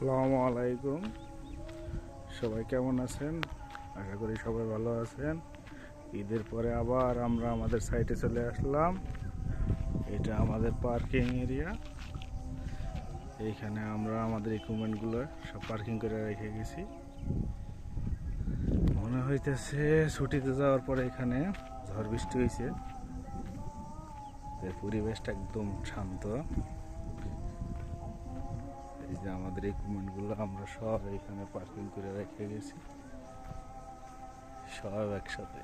আসসালামু আলাইকুম। সবাই কেমন আছেন? আশা করি সবাই ভালো আছেন। ঈদের পরে আবার আমরা আমাদের সাইটে চলে আসলাম। এটা আমাদের পার্কিং এরিয়া। এইখানে আমরা আমাদের ইকুইপমেন্টগুলো সব পার্কিং করে রেখে গেছি। মনে হইতেছে ছুটিতে যাওয়ার পরে এখানে ঝড় বৃষ্টি হয়েছে, পরিবেশটা একদম শান্ত। এই যে আমাদের ইকুইপমেন্টগুলো আমরা সব এখানে পার্কিং করে রেখে গেছি, সব একসাথে।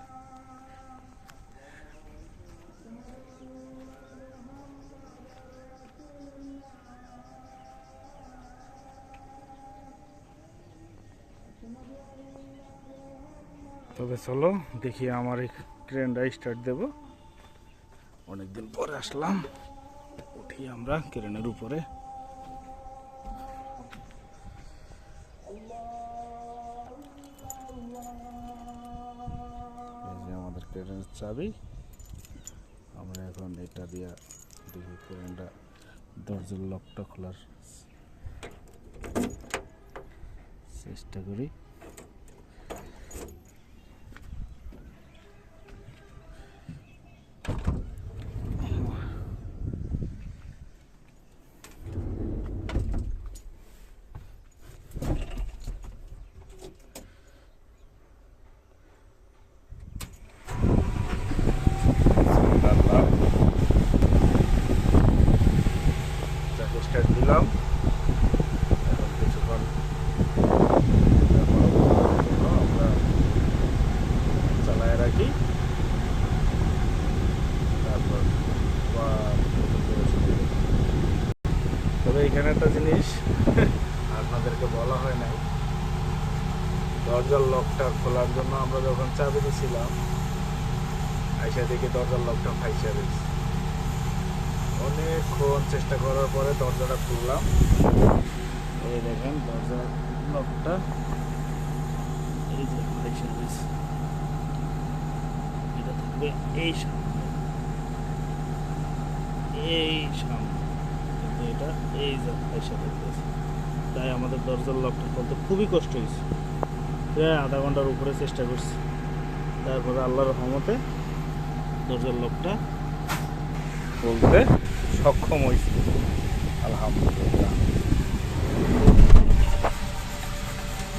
তবে চলো দেখি আমার এই ক্রেনটা স্টার্ট দেব। অনেকদিন পরে আসলাম, উঠি আমরা ক্রেনের উপরে। এই যে আমাদের ক্রেনের চাবি। আমরা এখন এটা দিয়ে দেখি ক্রেনটা দরজার লকটা খোলার চেষ্টা করি। স্টার্ট দিলাম। এখন কিছুক্ষণ আমরা চালায় রাখি, তারপর তবে এখানে একটা জিনিস আপনাদেরকে বলা হয় নাই, দরজার লকটা খোলার জন্য আমরা যখন চাবি দিয়েছিলাম, আইসা দেখি দরজার লকটা ফাইসা রয়েছে। অনেকক্ষণ চেষ্টা করার পরে দরজাটা খুললাম। এই দেখেন দরজার লকটা এই যে ফাইসা রয়েছে। এটা থাকবে এই সামনে, কিন্তু এটা এই যে ফাইসা রয়েছে। তাই আমাদের দরজার লকটা খুলতে খুবই কষ্ট হয়েছে। প্রায় আধা ঘন্টার উপরে চেষ্টা করছি, তারপরে আল্লাহর রহমতে দরজার লকটা খুলতে সক্ষম হয়েছে, আলহামদুলিল্লাহ।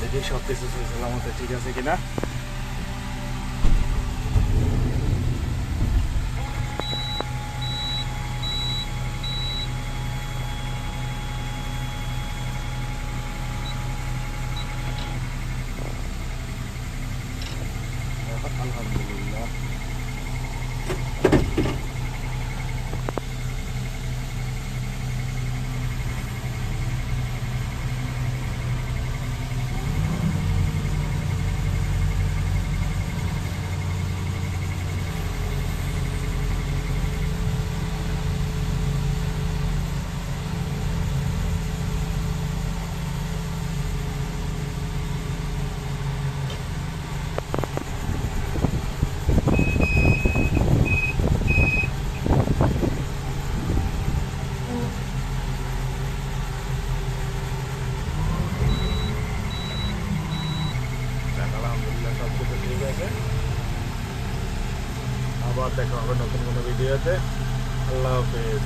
দেখি সব কিছু সালামতে ঠিক আছে কিনা। আলহামদুলিল্লাহ। আলহামদুলিল্লাহ সব কিছু ঠিক আছে। আবার দেখা হবে নতুন কোনো ভিডিওতে। আল্লাহ হাফেজ।